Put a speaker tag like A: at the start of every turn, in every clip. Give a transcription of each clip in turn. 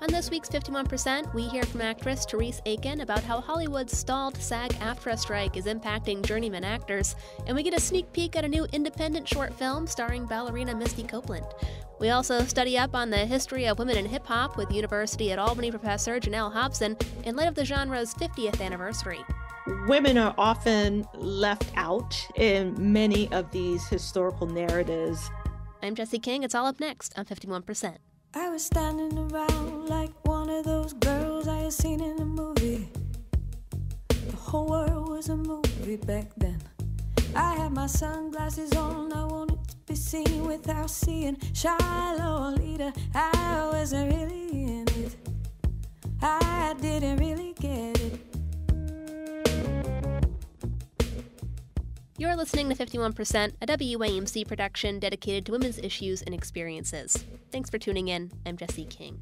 A: On this week's 51%, we hear from actress Terrease Aiken about how Hollywood's stalled SAG-AFTRA strike is impacting journeyman actors, and we get a sneak peek at a new independent short film starring ballerina Misty Copeland. We also study up on the history of women in hip-hop with University at Albany professor Janell Hobson in light of the genre's 50th anniversary.
B: Women are often left out in many of these historical narratives.
A: I'm Jessie King. It's all up next on 51%.
C: I was standing around like one of those girls I had seen in a movie. The whole world was a movie back then. I had my sunglasses on, I wanted to be seen without seeing shy Lolita. I wasn't really in it, I didn't really get it.
A: You're listening to 51%, a WAMC production dedicated to women's issues and experiences. Thanks for tuning in. I'm Jessie King.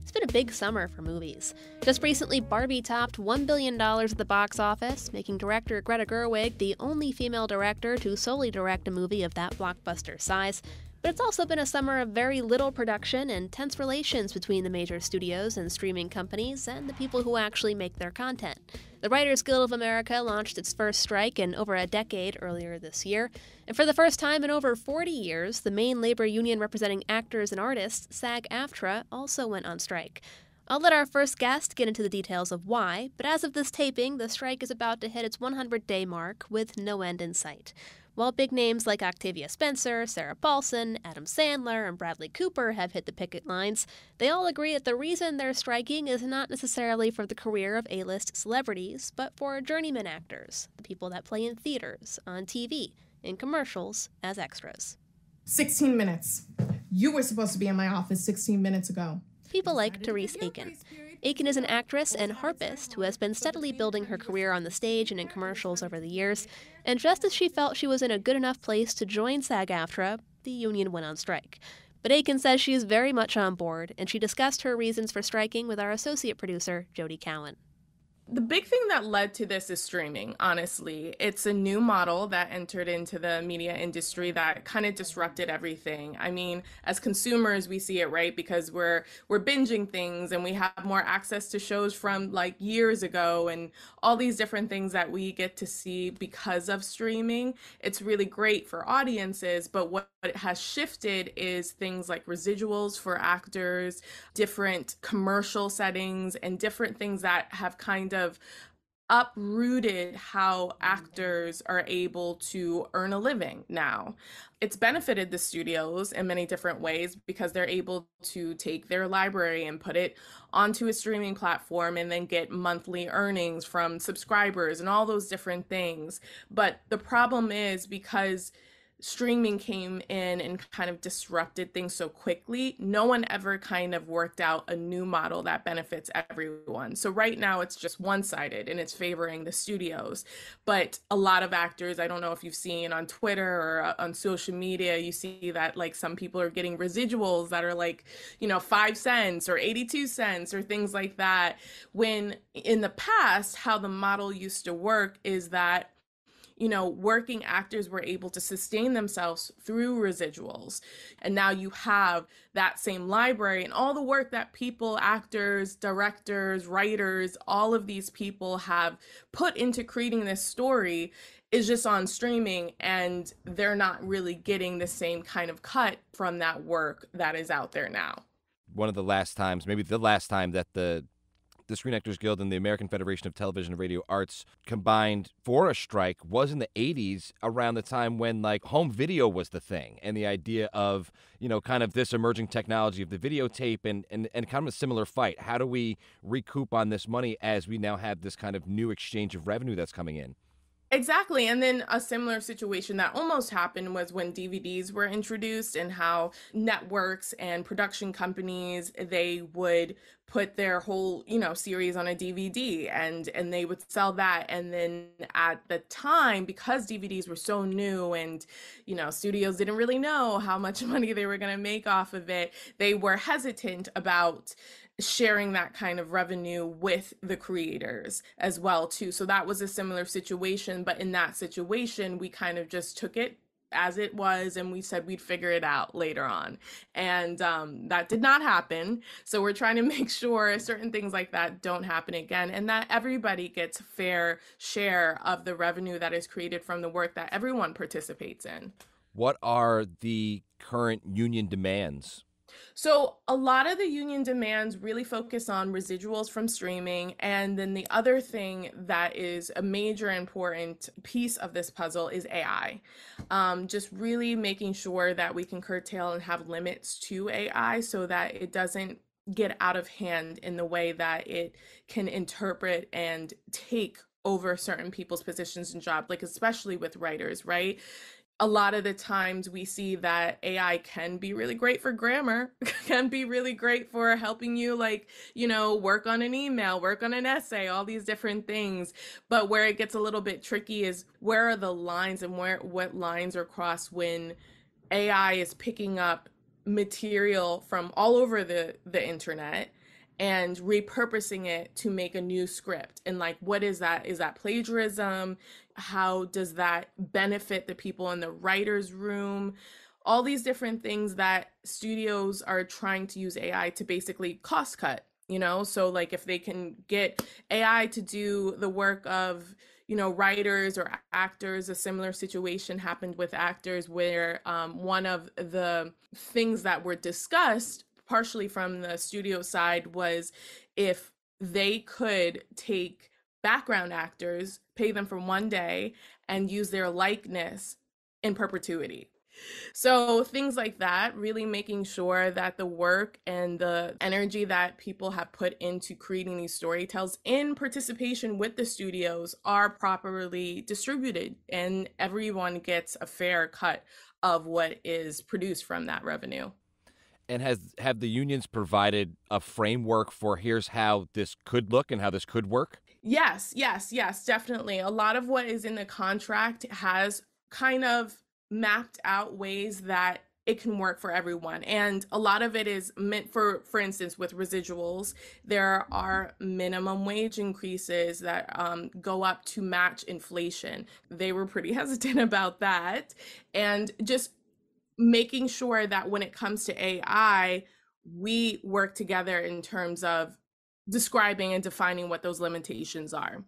A: It's been a big summer for movies. Just recently, Barbie topped $1 billion at the box office, making director Greta Gerwig the only female director to solely direct a movie of that blockbuster size. But it's also been a summer of very little production and tense relations between the major studios and streaming companies and the people who actually make their content. The Writers Guild of America launched its first strike in over a decade earlier this year, and for the first time in over 40 years, the main labor union representing actors and artists, SAG-AFTRA, also went on strike. I'll let our first guest get into the details of why, but as of this taping, the strike is about to hit its 100-day mark with no end in sight. While big names like Octavia Spencer, Sarah Paulson, Adam Sandler, and Bradley Cooper have hit the picket lines, they all agree that the reason they're striking is not necessarily for the career of A-list celebrities, but for journeyman actors, the people that play in theaters, on TV, in commercials, as extras.
D: 16 minutes. You were supposed to be in my office 16 minutes ago.
A: People like Terrease Aiken. Aiken is an actress and harpist who has been steadily building her career on the stage and in commercials over the years, and just as she felt she was in a good enough place to join SAG-AFTRA, the union went on strike. But Aiken says she is very much on board, and she discussed her reasons for striking with our associate producer, Jody Cowan.
E: The big thing that led to this is streaming, honestly. It's a new model that entered into the media industry that kind of disrupted everything. I mean, as consumers, we see it, right? Because we're binging things and we have more access to shows from like years ago and all these different things that we get to see because of streaming. It's really great for audiences, but what it has shifted is things like residuals for actors, different commercial settings, and different things that have kind of uprooted how actors are able to earn a living now. It's benefited the studios in many different ways because they're able to take their library and put it onto a streaming platform and then get monthly earnings from subscribers and all those different things. But the problem is because streaming came in and kind of disrupted things so quickly, no one ever kind of worked out a new model that benefits everyone. So right now it's just one-sided and it's favoring the studios. But a lot of actors, I don't know if you've seen on Twitter or on social media, you see that like some people are getting residuals that are like, 5 cents or 82 cents or things like that. When in the past, how the model used to work is that working actors were able to sustain themselves through residuals. And now you have that same library and all the work that people, actors, directors, writers, all of these people have put into creating this story is just on streaming, and they're not really getting the same kind of cut from that work that is out there now.
F: One of the last times, maybe the last time that the Screen Actors Guild and the American Federation of Television and Radio Arts combined for a strike was in the 80s, around the time when like home video was the thing, and the idea of, kind of this emerging technology of the videotape and kind of a similar fight. How do we recoup on this money as we now have this kind of new exchange of revenue that's coming in?
E: Exactly. And then a similar situation that almost happened was when DVDs were introduced, and how networks and production companies, they would put their whole, series on a DVD and they would sell that. And then at the time, because DVDs were so new and, studios didn't really know how much money they were going to make off of it, they were hesitant about sharing that kind of revenue with the creators as well too. So that was a similar situation, but in that situation we kind of just took it as it was, and we said we'd figure it out later on. And that did not happen. So we're trying to make sure certain things like that don't happen again, and that everybody gets a fair share of the revenue that is created from the work that everyone participates in.
F: What are the current union demands?
E: So a lot of the union demands really focus on residuals from streaming. And then the other thing that is a major important piece of this puzzle is AI. Just really making sure that we can curtail and have limits to AI so that it doesn't get out of hand in the way that it can interpret and take over certain people's positions and jobs, like especially with writers, right? A lot of the times we see that AI can be really great for grammar, can be really great for helping you, like, you know, work on an email, work on an essay, all these different things. But where it gets a little bit tricky is where are the lines and what lines are crossed when AI is picking up material from all over the internet and repurposing it to make a new script. And like, what is that? Is that plagiarism? How does that benefit the people in the writer's room? All these different things that studios are trying to use AI to basically cost cut, you know? So like if they can get AI to do the work of, you know, writers or actors, a similar situation happened with actors where one of the things that were discussed partially from the studio side was if they could take background actors, pay them for one day, and use their likeness in perpetuity. So things like that, really making sure that the work and the energy that people have put into creating these storytells in participation with the studios are properly distributed and everyone gets a fair cut of what is produced from that revenue.
F: And have the unions provided a framework for here's how this could look and how this could work?
E: Yes, definitely. A lot of what is in the contract has kind of mapped out ways that it can work for everyone. And a lot of it is meant for instance, with residuals, there are minimum wage increases that go up to match inflation. They were pretty hesitant about that. And just making sure that when it comes to AI, we work together in terms of describing and defining what those limitations are.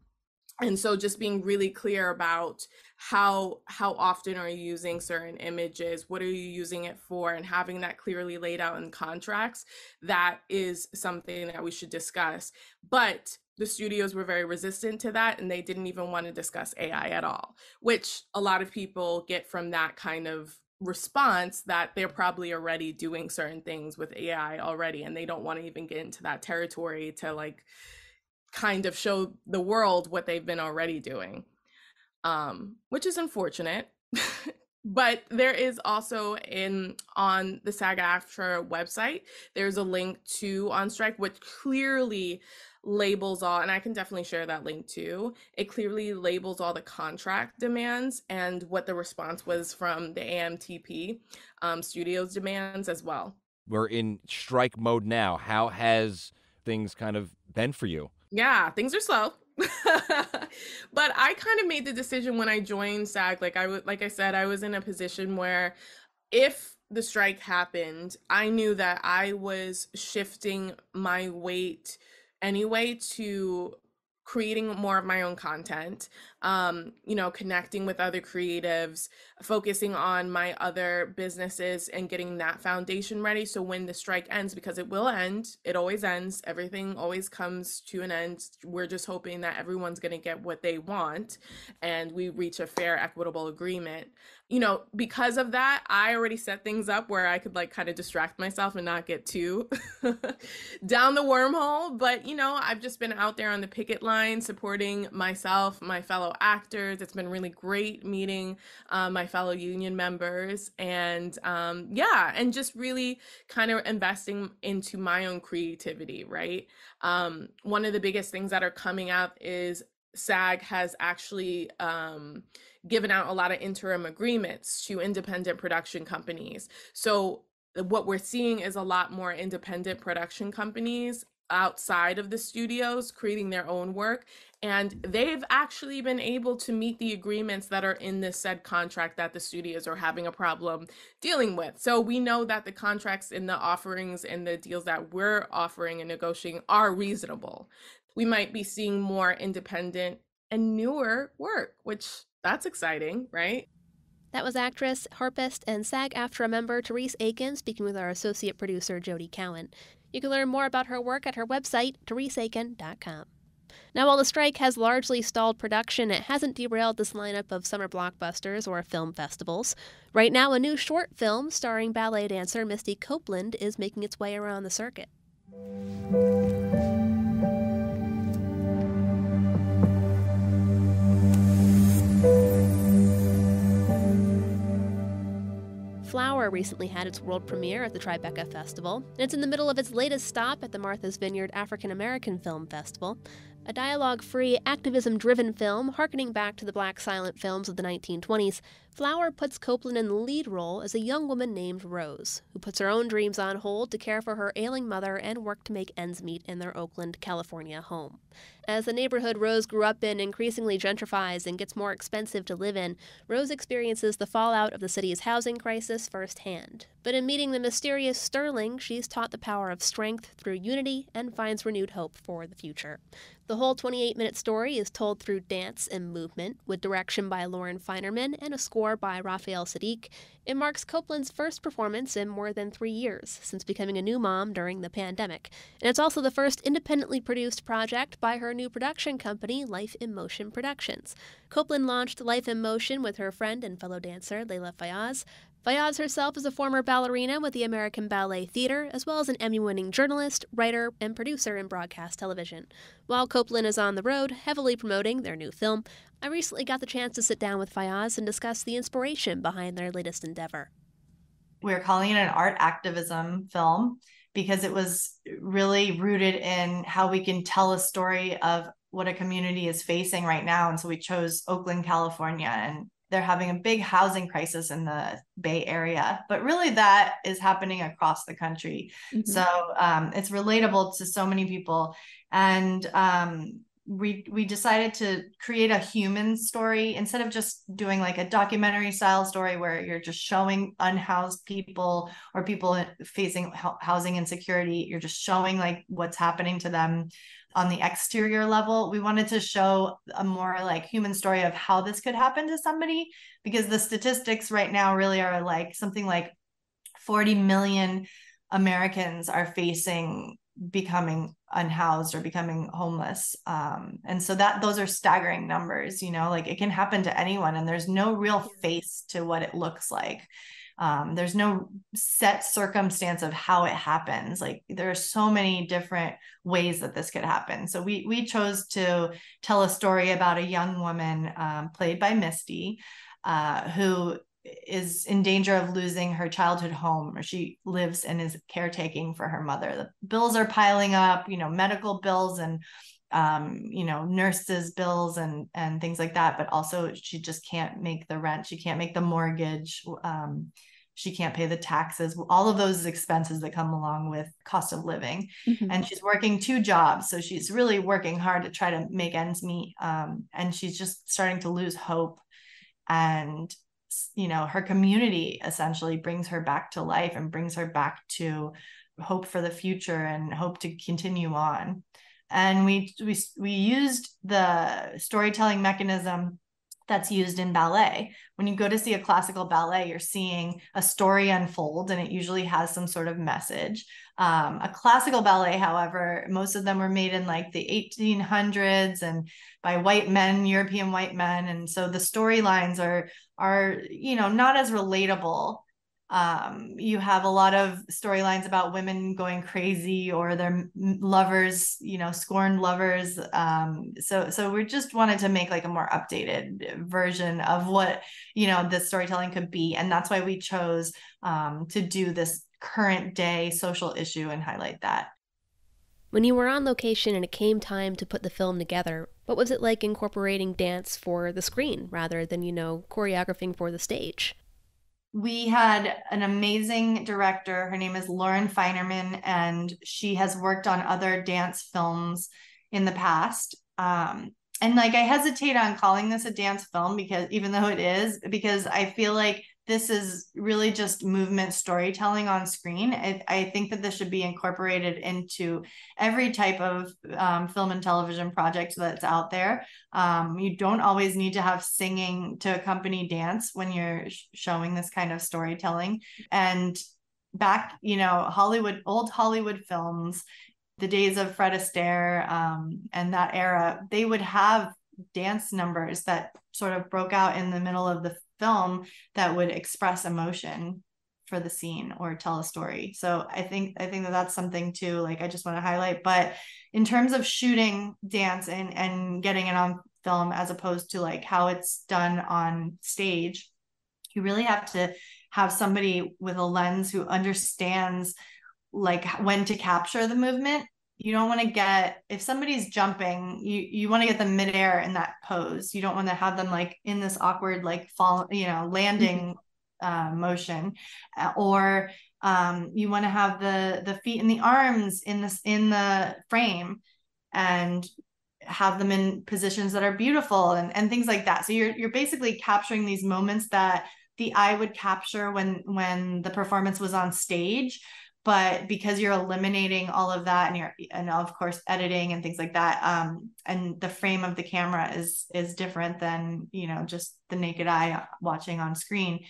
E: And so just being really clear about how often are you using certain images, what are you using it for, and having that clearly laid out in contracts, that is something that we should discuss. But the studios were very resistant to that, and they didn't even want to discuss AI at all, which a lot of people get from that kind of response that they're probably already doing certain things with AI already, and they don't want to even get into that territory to like kind of show the world what they've been already doing, which is unfortunate. But there is also on the SAG-AFTRA website, there's a link to On Strike, which clearly labels all, and I can definitely share that link too. It clearly labels all the contract demands and what the response was from the AMTP studios demands as well.
F: We're in strike mode now. How has things kind of been for you?
E: Yeah, things are slow. But I kind of made the decision when I joined SAG, like I said, I was in a position where if the strike happened, I knew that I was shifting my weight anyway to creating more of my own content, connecting with other creatives, focusing on my other businesses and getting that foundation ready. So when the strike ends, because it will end, it always ends, everything always comes to an end. We're just hoping that everyone's going to get what they want and we reach a fair, equitable agreement. Because of that, I already set things up where I could kind of distract myself and not get too down the wormhole. But, I've just been out there on the picket line supporting myself, my fellow actors. It's been really great meeting my fellow union members and just really kind of investing into my own creativity, right? One of the biggest things that are coming up is SAG has actually given out a lot of interim agreements to independent production companies. So what we're seeing is a lot more independent production companies outside of the studios, creating their own work. And they've actually been able to meet the agreements that are in this said contract that the studios are having a problem dealing with. So we know that the contracts and the offerings and the deals that we're offering and negotiating are reasonable. We might be seeing more independent and newer work, which that's exciting, right?
A: That was actress, harpist, and SAG-AFTRA member Terrease Aiken speaking with our associate producer Jody Cowan. You can learn more about her work at her website, terreaseaiken.com. Now, while the strike has largely stalled production, it hasn't derailed this lineup of summer blockbusters or film festivals. Right now, a new short film starring ballet dancer Misty Copeland is making its way around the circuit. Flower recently had its world premiere at the Tribeca Festival, and it's in the middle of its latest stop at the Martha's Vineyard African American Film Festival, a dialogue-free, activism-driven film harkening back to the black silent films of the 1920s. Flower puts Copeland in the lead role as a young woman named Rose, who puts her own dreams on hold to care for her ailing mother and work to make ends meet in their Oakland, California home. As the neighborhood Rose grew up in increasingly gentrifies and gets more expensive to live in, Rose experiences the fallout of the city's housing crisis firsthand. But in meeting the mysterious Sterling, she's taught the power of strength through unity and finds renewed hope for the future. The whole 28-minute story is told through dance and movement, with direction by Lauren Feinerman and a score by Raphael Sadiq. It marks Copeland's first performance in more than 3 years, since becoming a new mom during the pandemic. And it's also the first independently produced project by her new production company, Life in Motion Productions. Copeland launched Life in Motion with her friend and fellow dancer, Layla Fayaz. Fayaz herself is a former ballerina with the American Ballet Theater, as well as an Emmy-winning journalist, writer, and producer in broadcast television. While Copeland is on the road, heavily promoting their new film, I recently got the chance to sit down with Fayaz and discuss the inspiration behind their latest endeavor.
G: We're calling it an art activism film because it was really rooted in how we can tell a story of what a community is facing right now. And so we chose Oakland, California, and they're having a big housing crisis in the Bay Area, but really that is happening across the country. Mm-hmm. So it's relatable to so many people. And we decided to create a human story instead of just doing like a documentary style story where you're just showing unhoused people or people facing housing insecurity. You're just showing like what's happening to them on the exterior level. We wanted to show a more like human story of how this could happen to somebody, because the statistics right now really are like something like 40 million Americans are facing becoming unhoused or becoming homeless. And so those are staggering numbers, you know, like it can happen to anyone and there's no real face to what it looks like. There's no set circumstance of how it happens. Like there are so many different ways that this could happen. So we chose to tell a story about a young woman played by Misty, who is in danger of losing her childhood home, or she lives and is caretaking for her mother. The bills are piling up, you know, medical bills and you know, nurses' bills and things like that, but also she just can't make the rent. She can't make the mortgage. She can't pay the taxes, all of those expenses that come along with cost of living. Mm-hmm. And she's working 2 jobs. So she's really working hard to try to make ends meet. And she's just starting to lose hope. And, you know, her community essentially brings her back to life and brings her back to hope for the future and hope to continue on. And we used the storytelling mechanism that's used in ballet. When you go to see a classical ballet, you're seeing a story unfold, and it usually has some sort of message. A classical ballet, however, most of them were made in like the 1800s and by white men, European white men. And so the storylines are, you know, not as relatable. You have a lot of storylines about women going crazy or their lovers, you know, scorned lovers. So we just wanted to make like a more updated version of what, you know, this storytelling could be. And that's why we chose to do this current day social issue and highlight that.
A: When you were on location and it came time to put the film together, what was it like incorporating dance for the screen rather than, you know, choreographing for the stage?
G: we had an amazing director. Her name is Lauren Feinerman, and she has worked on other dance films in the past. And like, I hesitate on calling this a dance film, because even though it is, because I feel like this is really just movement storytelling on screen. I think that this should be incorporated into every type of film and television project that's out there. You don't always need to have singing to accompany dance when you're showing this kind of storytelling. And back, old Hollywood films, the days of Fred Astaire and that era, they would have dance numbers that sort of broke out in the middle of the film that would express emotion for the scene or tell a story. So I think that that's something too, like, I just want to highlight. But in terms of shooting dance and getting it on film as opposed to like how it's done on stage, you really have to have somebody with a lens who understands like when to capture the movement. You don't want to get, if somebody's jumping, you want to get them midair in that pose. You don't want to have them like in this awkward, like fall, landing motion, or you want to have the feet and the arms in the frame and have them in positions that are beautiful and things like that. So you're basically capturing these moments that the eye would capture when the performance was on stage. But because you're eliminating all of that and of course editing and things like that, and the frame of the camera is different than, just the naked eye watching on screen,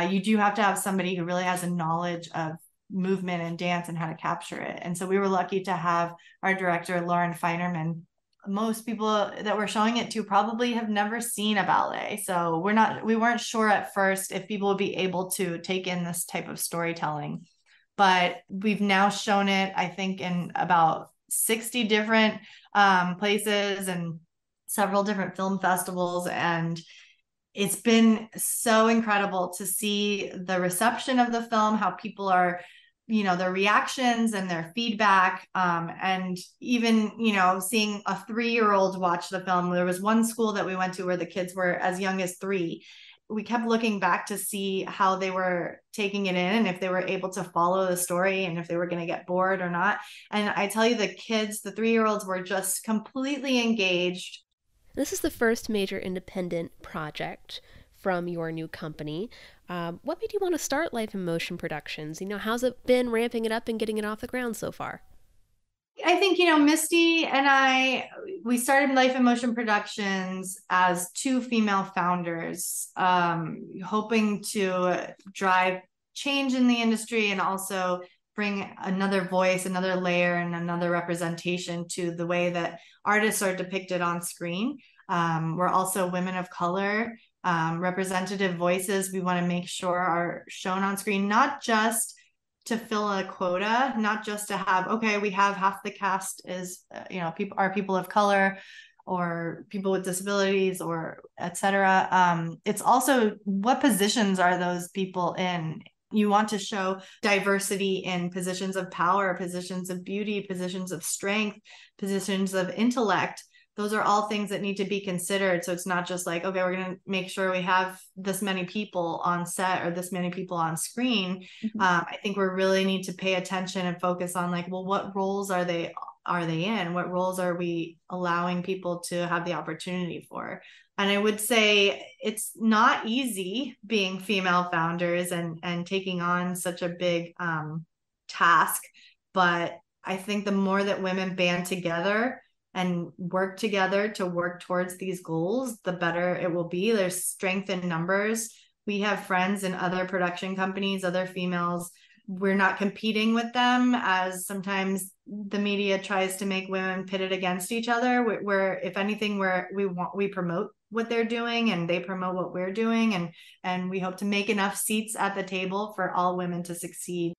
G: you do have to have somebody who really has a knowledge of movement and dance and how to capture it. And so we were lucky to have our director, Lauren Feinerman. Most people that we're showing it to probably have never seen a ballet. So we weren't sure at first if people would be able to take in this type of storytelling. But we've now shown it, I think, in about 60 different places and several different film festivals. And it's been so incredible to see the reception of the film, how people are, their reactions and their feedback. And even, seeing a 3-year-old watch the film. There was one school that we went to where the kids were as young as 3. We kept looking back to see how they were taking it in and if they were able to follow the story and if they were going to get bored or not. And I tell you, the kids, the 3-year-olds, were just completely engaged.
A: This is the first major independent project from your new company. What made you want to start Life in Motion Productions? How's it been ramping it up and getting it off the ground so far?
G: I think, Misty and we started Life in Motion Productions as 2 female founders, hoping to drive change in the industry and also bring another voice, another layer, and another representation to the way that artists are depicted on screen. We're also women of color, representative voices we want to make sure are shown on screen, not just to fill a quota, not just to have, okay, we have half the cast is, people of color or people with disabilities or etc. It's also, what positions are those people in? You want to show diversity in positions of power, positions of beauty, positions of strength, positions of intellect. Those are all things that need to be considered. So it's not just like, okay, we're going to make sure we have this many people on set or this many people on screen. Mm-hmm. I think we really need to pay attention and focus on like, well, what roles are they in? What roles are we allowing people to have the opportunity for? And I would say it's not easy being female founders and taking on such a big task. But I think the more that women band together and work together to work towards these goals, the better it will be. There's strength in numbers. We have friends in other production companies, other females. We're not competing with them, as sometimes the media tries to make women pitted against each other. Where if anything, we promote what they're doing and they promote what we're doing, and we hope to make enough seats at the table for all women to succeed.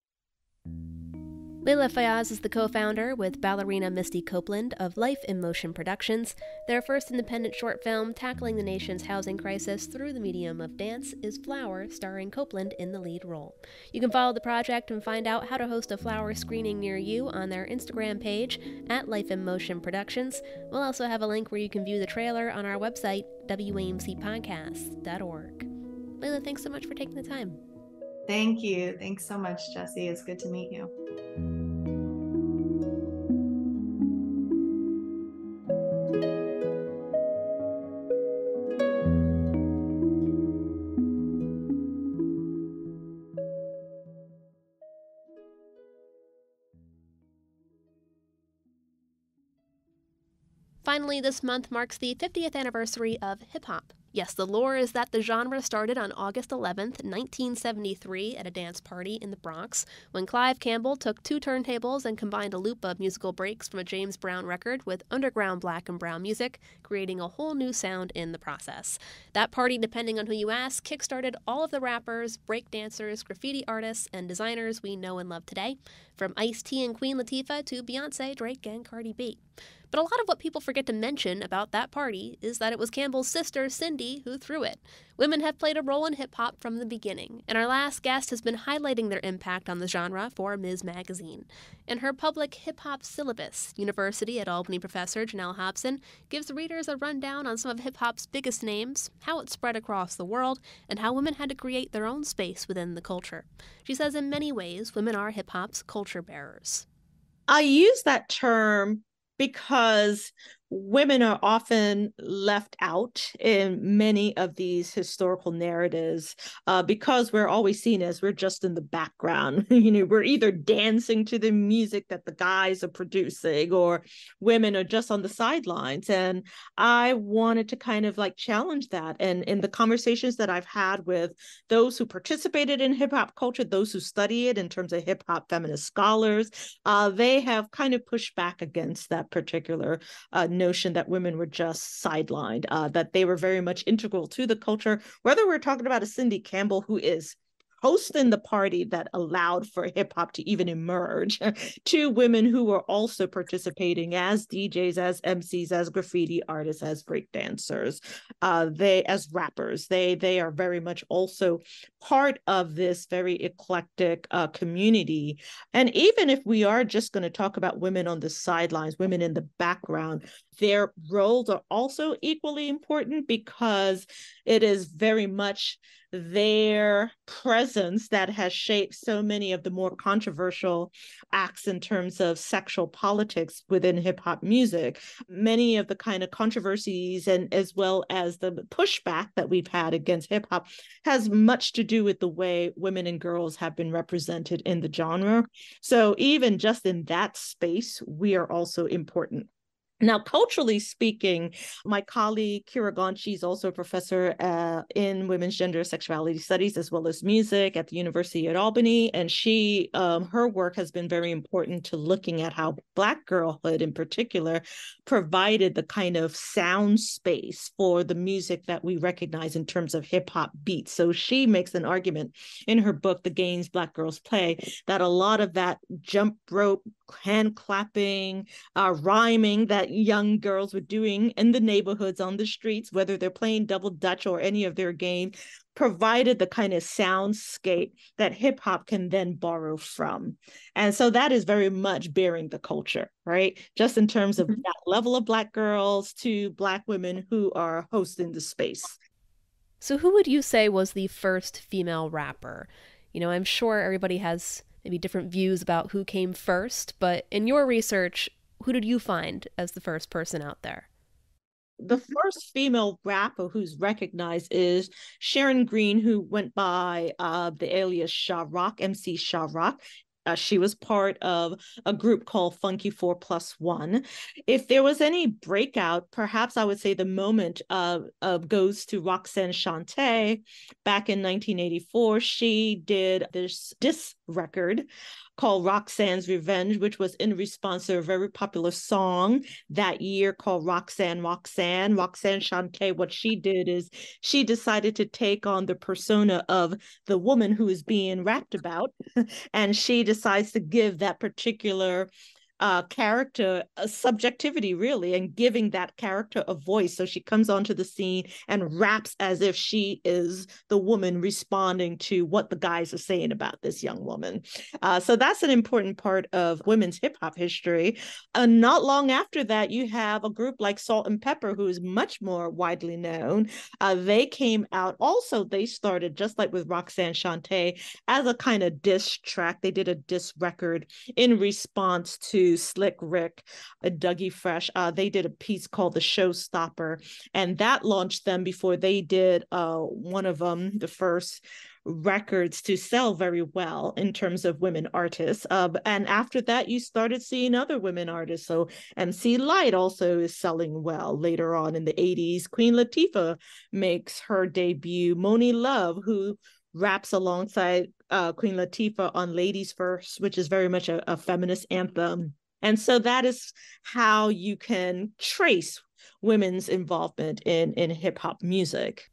A: Leila Fayaz is the co-founder with ballerina Misty Copeland of Life in Motion Productions. Their first independent short film tackling the nation's housing crisis through the medium of dance is Flower, starring Copeland in the lead role. You can follow the project and find out how to host a Flower screening near you on their Instagram page at Life in Motion Productions. We'll also have a link where you can view the trailer on our website, WAMCpodcasts.org. Leila, thanks so much for taking the time.
G: Thank you. Thanks so much, Jessie. It's good to meet you.
A: Finally, this month marks the 50th anniversary of hip-hop. Yes, the lore is that the genre started on August 11th, 1973 at a dance party in the Bronx, when Clive Campbell took two turntables and combined a loop of musical breaks from a James Brown record with underground black and brown music, creating a whole new sound in the process. That party, depending on who you ask, kickstarted all of the rappers, breakdancers, graffiti artists, and designers we know and love today, from Ice-T and Queen Latifah to Beyoncé, Drake, and Cardi B. But a lot of what people forget to mention about that party is that it was Campbell's sister, Cindy, who threw it. Women have played a role in hip-hop from the beginning, and our last guest has been highlighting their impact on the genre for Ms. Magazine. In her public hip-hop syllabus, University at Albany professor Janell Hobson gives readers a rundown on some of hip-hop's biggest names, how it spread across the world, and how women had to create their own space within the culture. She says in many ways, women are hip-hop's culture bearers.
B: I use that term because women are often left out in many of these historical narratives because we're always seen as we're just in the background. We're either dancing to the music that the guys are producing, or women are just on the sidelines. And I wanted to kind of like challenge that. And in the conversations that I've had with those who participated in hip hop culture, those who study it in terms of hip hop feminist scholars, they have kind of pushed back against that particular notion that women were just sidelined, that they were very much integral to the culture, whether we're talking about a Cindy Campbell who is hosting the party that allowed for hip hop to even emerge, to women who were also participating as DJs, as MCs, as graffiti artists, as breakdancers, they as rappers. They are very much also part of this very eclectic community. And even if we are just going to talk about women on the sidelines, women in the background, their roles are also equally important because it is very much their presence that has shaped so many of the more controversial acts in terms of sexual politics within hip hop music. Many of the kind of controversies and as well as the pushback that we've had against hip hop has much to do with the way women and girls have been represented in the genre. So even just in that space, we are also important. Now, culturally speaking, my colleague, Kira Gaunt, she's also a professor in women's gender sexuality studies, as well as music at the University at Albany. And she, her work has been very important to looking at how Black girlhood in particular provided the kind of sound space for the music that we recognize in terms of hip hop beats. So she makes an argument in her book, The Games Black Girls Play, that a lot of that jump rope, hand clapping, rhyming that young girls were doing in the neighborhoods, on the streets, whether they're playing double dutch or any of their games, provided the kind of soundscape that hip hop can then borrow from. And so that is very much bearing the culture, right? Just in terms of that level of Black girls to Black women who are hosting the space.
A: So who would you say was the first female rapper? I'm sure everybody has maybe different views about who came first, but in your research, who did you find as the first person out there?
B: The first female rapper who's recognized is Sharon Green, who went by the alias Sha Rock, MC Sha Rock. She was part of a group called Funky 4+1. If there was any breakout, perhaps I would say the moment goes to Roxanne Shante. Back in 1984, she did this diss record called Roxanne's Revenge, which was in response to a very popular song that year called Roxanne, Roxanne. Roxanne Shante, what she did is she decided to take on the persona of the woman who is being rapped about, and she decides to give that particular character subjectivity, really, and giving that character a voice. So she comes onto the scene and raps as if she is the woman responding to what the guys are saying about this young woman. So that's an important part of women's hip hop history. Not long after that, you have a group like Salt and Pepper, who is much more widely known. They came out also, they started just like with Roxanne Shante as a kind of diss track. They did a diss record in response to Slick Rick, Dougie Fresh. They did a piece called The Showstopper, and that launched them before they did one of the first records to sell very well in terms of women artists. And after that, you started seeing other women artists. So MC Lyte also is selling well. Later on in the 80s, Queen Latifah makes her debut. Moni Love, who raps alongside Queen Latifah on Ladies First, which is very much a feminist anthem. And so that is how you can trace women's involvement in hip hop music.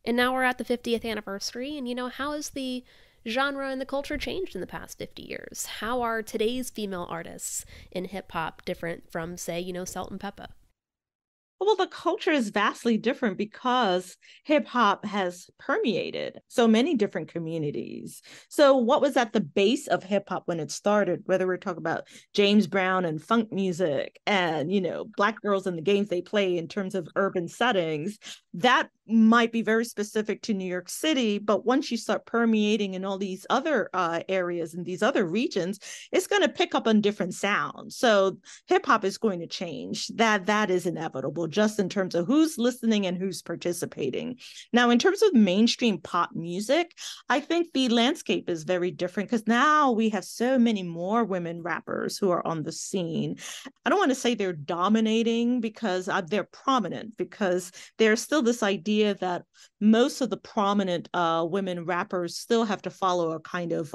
A: And now we're at the 50th anniversary, and how has the genre and the culture changed in the past 50 years? How are today's female artists in hip hop different from, say, Salt and Pepper?
B: Well, the culture is vastly different because hip hop has permeated so many different communities. So what was at the base of hip hop when it started, whether we're talking about James Brown and funk music and, Black girls and the games they play in terms of urban settings, that might be very specific to New York City. But once you start permeating in all these other areas and these other regions, it's going to pick up on different sounds. So hip hop is going to change. That is inevitable, just in terms of who's listening and who's participating. Now, in terms of mainstream pop music, I think the landscape is very different because now we have so many more women rappers who are on the scene. I don't want to say they're dominating because they're prominent, because there's still this idea that most of the prominent women rappers still have to follow a kind of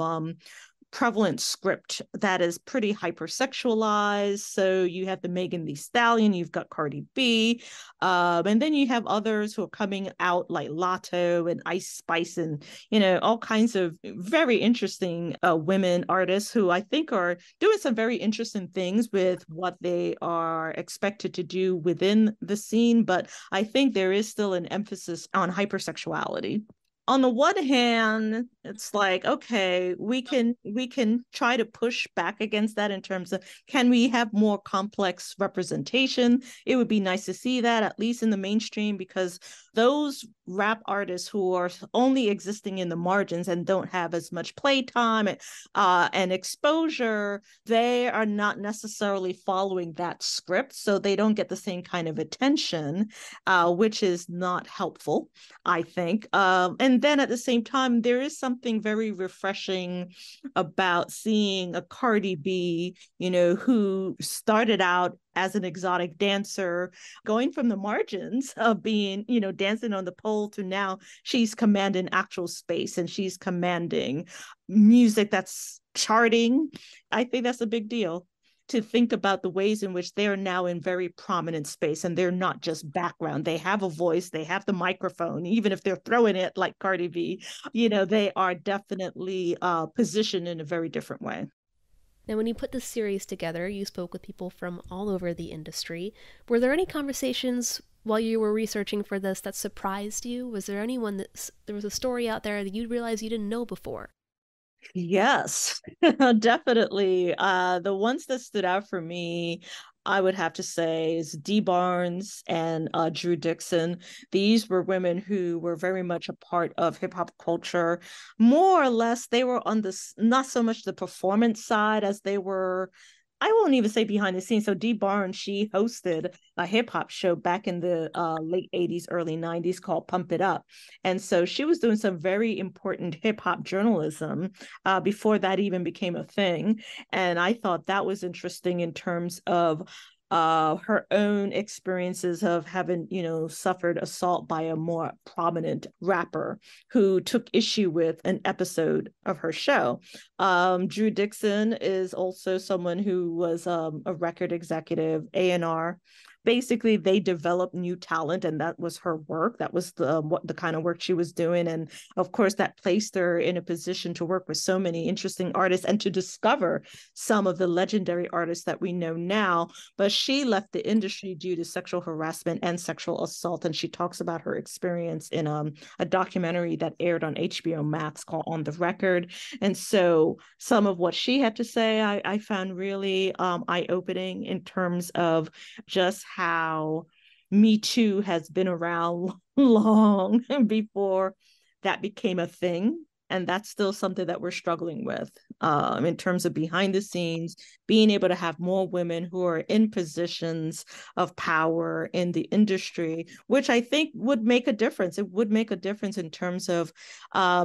B: prevalent script that is pretty hypersexualized. So you have the Megan Thee Stallion, you've got Cardi B, and then you have others who are coming out like Lotto and Ice Spice and, all kinds of very interesting women artists who I think are doing some very interesting things with what they are expected to do within the scene. But I think there is still an emphasis on hypersexuality. On the one hand, it's like, okay, we can try to push back against that in terms of, can we have more complex representation? It would be nice to see that, at least in the mainstream, because those rap artists who are only existing in the margins and don't have as much playtime and exposure, they are not necessarily following that script. So they don't get the same kind of attention, which is not helpful, I think. And then at the same time, there is something very refreshing about seeing a Cardi B, who started out as an exotic dancer, going from the margins of being, dancing on the pole to now she's commanding actual space and she's commanding music that's charting. I think that's a big deal, to think about the ways in which they are now in very prominent space, and they're not just background. They have a voice, they have the microphone, even if they're throwing it like Cardi B, they are definitely positioned in a very different way.
A: Now, when you put this series together, you spoke with people from all over the industry. Were there any conversations while you were researching for this that surprised you? Was there anyone there was a story out there that you realized you didn't know before?
B: Yes, definitely. The ones that stood out for me, I would have to say, is Dee Barnes and Drew Dixon. These were women who were very much a part of hip hop culture. More or less, they were on this, not so much the performance side as they were, I won't even say behind the scenes. So Dee Barnes, she hosted a hip hop show back in the late 80s, early 90s called Pump It Up. And so she was doing some very important hip hop journalism before that even became a thing. And I thought that was interesting in terms of her own experiences of having, suffered assault by a more prominent rapper who took issue with an episode of her show. Drew Dixon is also someone who was a record executive, A&R basically they developed new talent, and that was her work. That was the kind of work she was doing. And of course, that placed her in a position to work with so many interesting artists and to discover some of the legendary artists that we know now. But she left the industry due to sexual harassment and sexual assault. And she talks about her experience in a documentary that aired on HBO Max called On the Record. And so some of what she had to say, I found really eye-opening in terms of just how Me Too has been around long before that became a thing. And that's still something that we're struggling with in terms of behind the scenes, being able to have more women who are in positions of power in the industry, which I think would make a difference. It would make a difference in terms of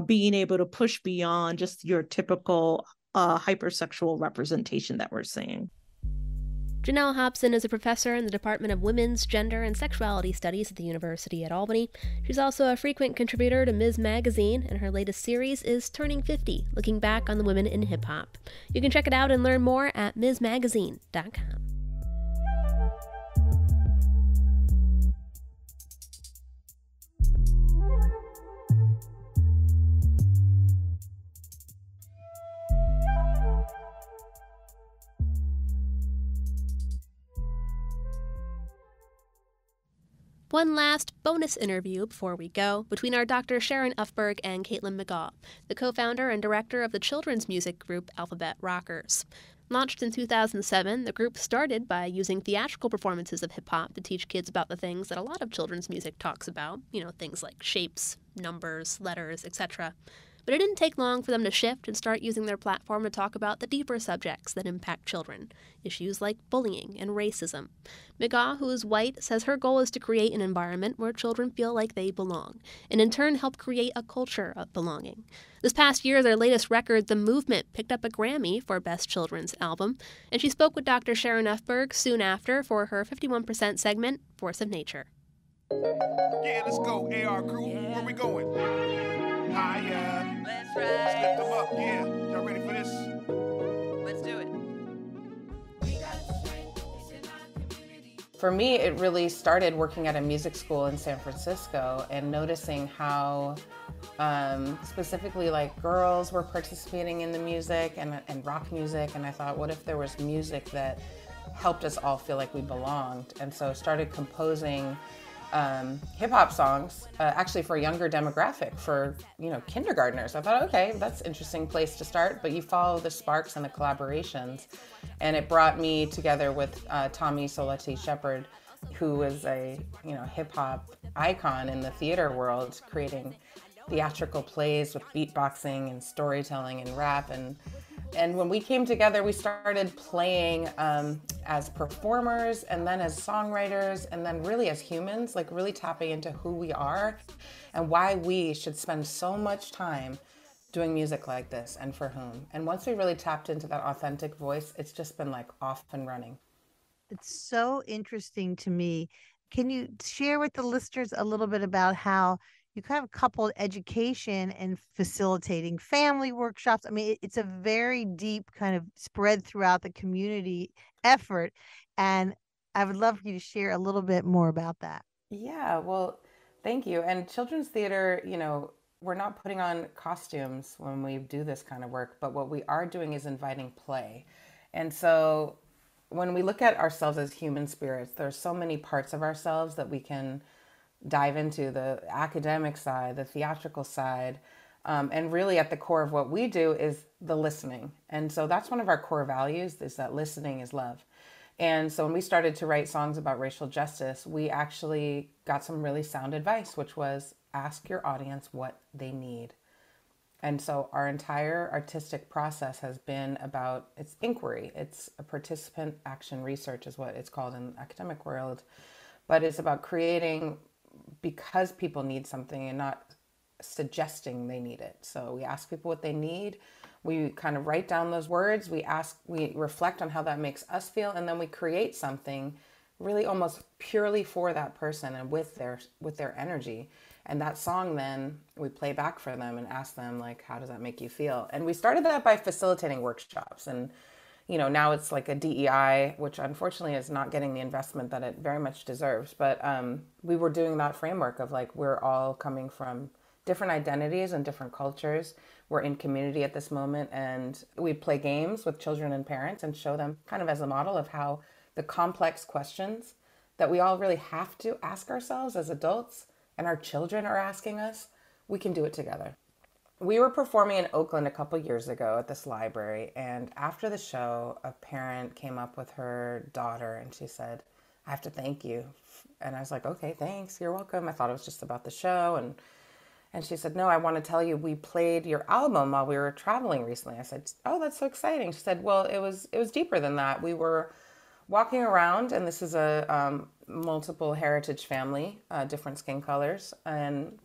B: being able to push beyond just your typical hypersexual representation that we're seeing.
A: Janell Hobson is a professor in the Department of Women's, Gender, and Sexuality Studies at the University at Albany. She's also a frequent contributor to Ms. Magazine, and her latest series is Turning 50, looking back on the women in hip-hop. You can check it out and learn more at msmagazine.com. One last bonus interview before we go between our Dr. Sharon Ufberg and Kaitlin McGaw, the co-founder and director of the children's music group Alphabet Rockers. Launched in 2007, the group started by using theatrical performances of hip-hop to teach kids about the things that a lot of children's music talks about, things like shapes, numbers, letters, etc. But it didn't take long for them to shift and start using their platform to talk about the deeper subjects that impact children, issues like bullying and racism. McGaw, who is white, says her goal is to create an environment where children feel like they belong, and in turn help create a culture of belonging. This past year, their latest record, The Movement, picked up a Grammy for Best Children's Album, and she spoke with Dr. Sharon Ufberg soon after for her 51% segment, Force of Nature.
H: Yeah, let's go, AR crew. Yeah. Where we going? Higher. Let's ride. Step them up, yeah. Y'all ready for this?
I: Let's do it.
J: For me, it really started working at a music school in San Francisco and noticing how specifically like girls were participating in the music and rock music. And I thought, what if there was music that helped us all feel like we belonged? And so I started composing hip-hop songs, actually for a younger demographic, for kindergartners. I thought, okay, that's an interesting place to start, but you follow the sparks and the collaborations. And it brought me together with Tommy Solati Shepard, who is a hip-hop icon in the theater world, creating theatrical plays with beatboxing and storytelling and rap. And when we came together, we started playing as performers and then as songwriters and then really as humans, like really tapping into who we are and why we should spend so much time doing music like this and for whom. And once we really tapped into that authentic voice, it's just been like off and running.
I: It's so interesting to me. Can you share with the listeners a little bit about how you kind of coupled education and facilitating family workshops? I mean, it's a very deep kind of spread throughout the community effort. And I would love for you to share a little bit more about that.
J: Yeah, well, thank you. And children's theater, we're not putting on costumes when we do this kind of work, but what we are doing is inviting play. And so when we look at ourselves as human spirits, there's so many parts of ourselves that we can dive into: the academic side, the theatrical side, and really at the core of what we do is the listening. And so that's one of our core values, is that listening is love. And so when we started to write songs about racial justice, we actually got some really sound advice, which was ask your audience what they need. And so our entire artistic process has been about, it's inquiry. It's a participant action research is what it's called in the academic world. But it's about creating because people need something and not suggesting they need it. So we ask people what they need. We kind of write down those words. We reflect on how that makes us feel. And then we create something really almost purely for that person and with their energy. And that song, then we play back for them and ask them, like, how does that make you feel? And we started that by facilitating workshops. And, now it's like a DEI, which unfortunately is not getting the investment that it very much deserves. But we were doing that framework of like, we're all coming from different identities and different cultures. We're in community at this moment, and we play games with children and parents and show them kind of as a model of how the complex questions that we all really have to ask ourselves as adults and our children are asking us, we can do it together. We were performing in Oakland a couple years ago at this library, and after the show, a parent came up with her daughter and she said, "I have to thank you." And I was like, "Okay, thanks, you're welcome." I thought it was just about the show. And she said, "No, I want to tell you, we played your album while we were traveling recently." I said, "Oh, that's so exciting." She said, "Well, it was deeper than that. We were walking around, and this is a multiple heritage family, different skin colors, and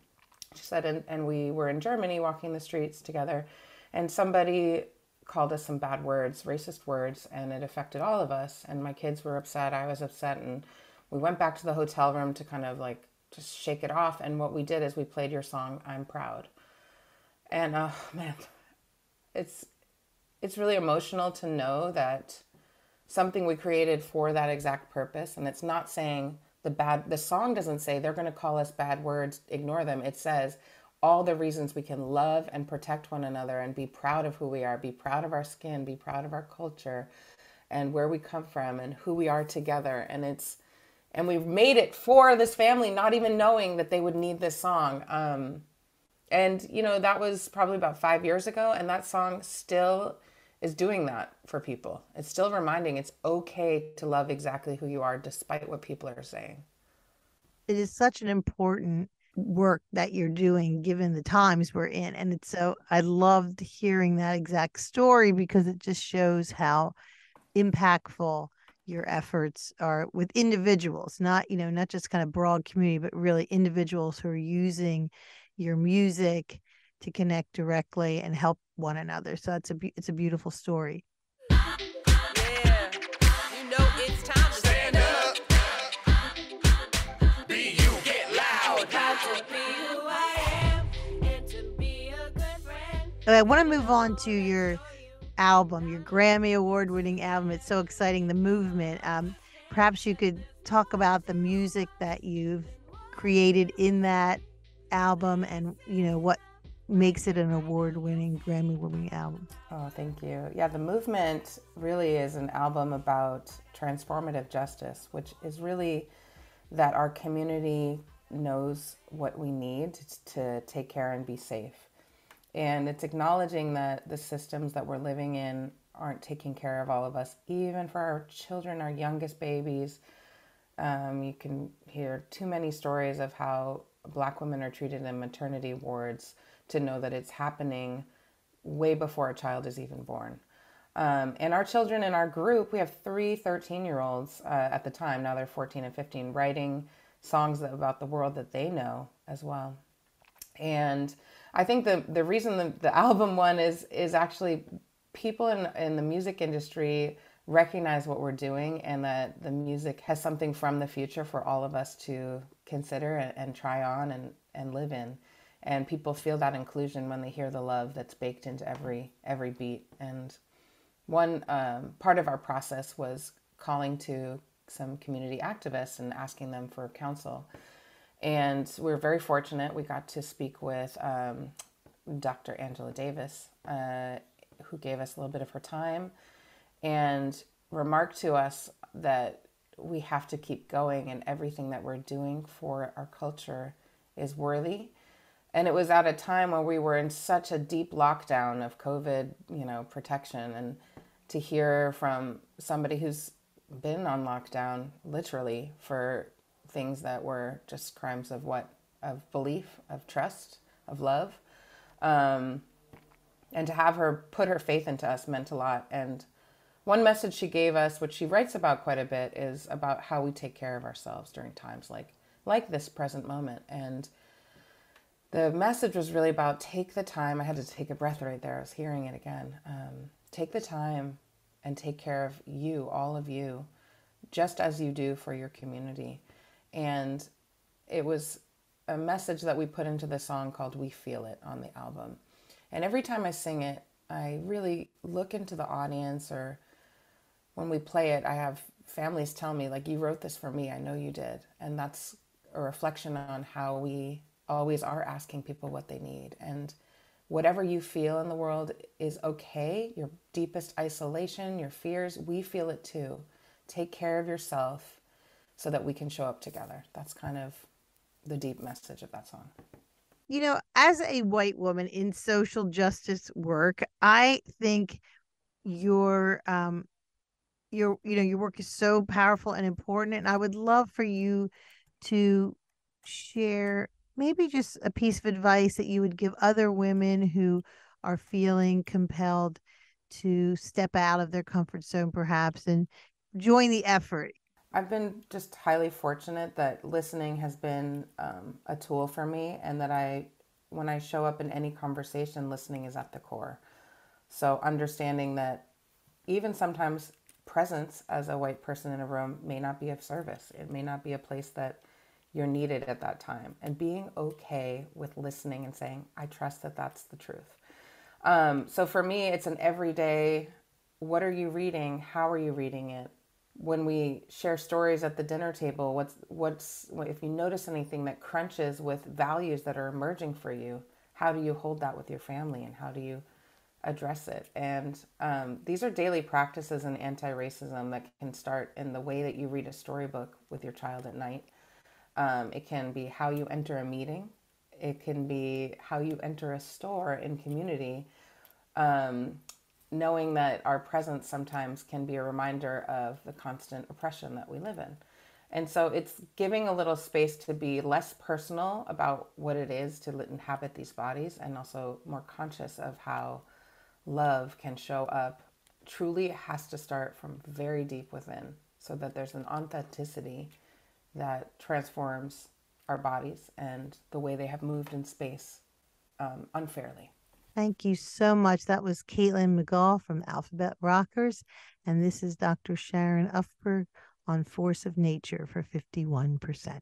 J: she said, and we were in Germany walking the streets together, and somebody called us some bad words, racist words, and it affected all of us. And my kids were upset, I was upset, and we went back to the hotel room to kind of like just shake it off. And what we did is we played your song, I'm Proud. And oh man, it's really emotional to know that something we created for that exact purpose, and it's not saying the song doesn't say they're going to call us bad words, ignore them. It says all the reasons we can love and protect one another and be proud of who we are, be proud of our skin, be proud of our culture and where we come from and who we are together. And we've made it for this family, not even knowing that they would need this song. And that was probably about 5 years ago, and that song still is doing that for people. It's still reminding it's okay to love exactly who you are, despite what people are saying.
I: It is such an important work that you're doing, given the times we're in. And I loved hearing that exact story, because it just shows how impactful your efforts are with individuals, not just kind of broad community, but really individuals who are using your music to connect directly and help one another. So it's a beautiful story.
K: Yeah, it's time to stand up. Be you, get loud. Got to be who I am and to be a good friend.
I: I want to move on to your album, your Grammy award-winning album. It's so exciting, the movement. Perhaps you could talk about the music that you've created in that album and what makes it an award-winning, Grammy-winning album.
J: Oh, thank you. Yeah, the movement really is an album about transformative justice, which is really that our community knows what we need to take care and be safe. And it's acknowledging that the systems that we're living in aren't taking care of all of us, even for our children, our youngest babies. You can hear too many stories of how Black women are treated in maternity wards, to know that it's happening way before a child is even born. And our children in our group, we have 3 13-year-olds at the time, now they're 14 and 15, writing songs about the world that they know as well. And I think the reason the album won is actually people in the music industry recognize what we're doing, and that the music has something from the future for all of us to consider and try on and live in. And people feel that inclusion when they hear the love that's baked into every beat. And one part of our process was calling to some community activists and asking them for counsel. And we were very fortunate. We got to speak with Dr. Angela Davis, who gave us a little bit of her time and remarked to us that we have to keep going, and everything that we're doing for our culture is worthy. And it was at a time where we were in such a deep lockdown of COVID, protection, and to hear from somebody who's been on lockdown literally for things that were just crimes of belief, of trust, of love. And to have her put her faith into us meant a lot. And one message she gave us, which she writes about quite a bit, is about how we take care of ourselves during times like this present moment. And the message was really about take the time. I had to take a breath right there. I was hearing it again. Take the time and take care of you, all of you, just as you do for your community. And it was a message that we put into the song called We Feel It on the album. And every time I sing it, I really look into the audience or when we play it, I have families tell me, like, you wrote this for me. I know you did. And that's a reflection on how we always are asking people what they need. And whatever you feel in the world is okay. Your deepest isolation, your fears, we feel it too. Take care of yourself so that we can show up together. That's kind of the deep message of that song.
I: You know, as a white woman in social justice work, I think your work is so powerful and important. And I would love for you to share maybe just a piece of advice that you would give other women who are feeling compelled to step out of their comfort zone, perhaps, and join the effort.
J: I've been just highly fortunate that listening has been a tool for me, and that when I show up in any conversation, listening is at the core. So understanding that even sometimes presence as a white person in a room may not be of service. It may not be a place that you're needed at that time, and being okay with listening and saying, I trust that that's the truth. So for me, it's an everyday, what are you reading? How are you reading it? When we share stories at the dinner table, if you notice anything that crunches with values that are emerging for you, how do you hold that with your family, and how do you address it? And these are daily practices in anti-racism that can start in the way that you read a storybook with your child at night. It can be how you enter a meeting. It can be how you enter a store in community. Knowing that our presence sometimes can be a reminder of the constant oppression that we live in. And so it's giving a little space to be less personal about what it is to inhabit these bodies, and also more conscious of how love can show up. Truly, it has to start from very deep within, so that there's an authenticity that transforms our bodies and the way they have moved in space unfairly.
I: Thank you so much. That was Kaitlin McGaw from Alphabet Rockers. And this is Dr. Sharon Ufberg on Force of Nature for 51%.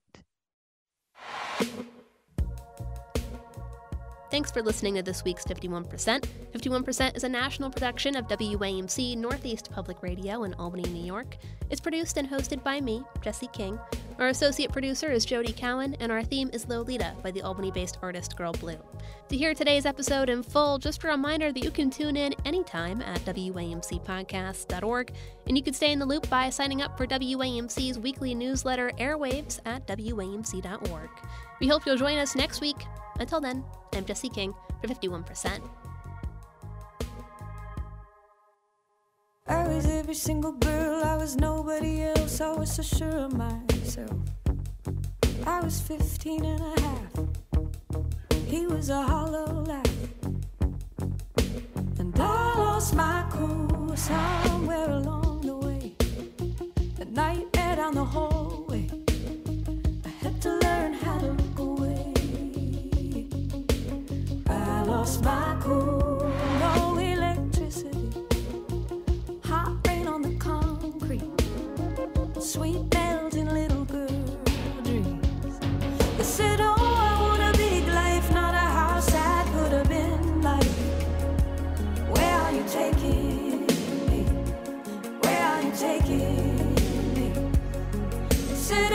A: Thanks for listening to this week's 51%. 51% is a national production of WAMC Northeast Public Radio in Albany, New York. It's produced and hosted by me, Jesse King. Our associate producer is Jody Cowan, and our theme is Lolita by the Albany-based artist Girl Blue. To hear today's episode in full, just a reminder that you can tune in anytime at WAMCpodcast.org, and you can stay in the loop by signing up for WAMC's weekly newsletter Airwaves at WAMC.org. We hope you'll join us next week. Until then, I'm Jesse King for 51%.
C: I was every single girl, I was nobody else, I was so sure of myself. I was 15 and a half, he was a hollow laugh. And I lost my cool somewhere along the way. At night, down the hallway, I had to learn how to look away. I lost my cool, no electricity, hot rain on the concrete, sweet melting little girl dreams. They said, oh, I want a big life, not a house that could have been like. Where are you taking me? Where are you taking me? They said,